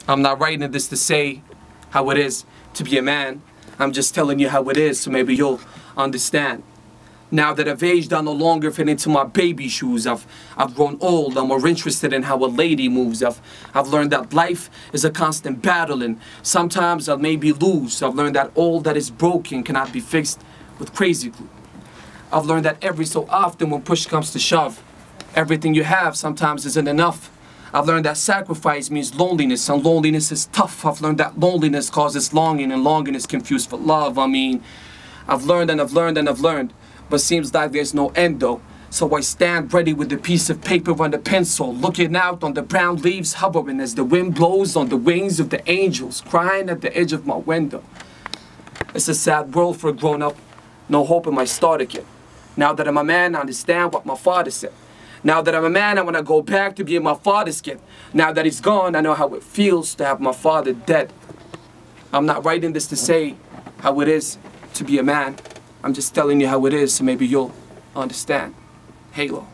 I'm not writing this to say how it is to be a man. I'm just telling you how it is, so maybe you'll understand. Now that I've aged, I no longer fit into my baby shoes. I've grown old. I'm more interested in how a lady moves. I've learned that life is a constant battle, and sometimes I'll maybe lose. I've learned that all that is broken cannot be fixed with crazy glue. I've learned that every so often when push comes to shove, everything you have sometimes isn't enough. I've learned that sacrifice means loneliness, and loneliness is tough. I've learned that loneliness causes longing, and longing is confused for love. I mean, I've learned and I've learned and I've learned, but seems like there's no end though. So I stand ready with a piece of paper and a pencil, looking out on the brown leaves hovering as the wind blows on the wings of the angels, crying at the edge of my window. It's a sad world for a grown-up, no hope in my starter kit. Now that I'm a man, I understand what my father said. Now that I'm a man, I want to go back to being my father's kid. Now that he's gone, I know how it feels to have my father dead. I'm not writing this to say how it is to be a man. I'm just telling you how it is, so maybe you'll understand. Halo.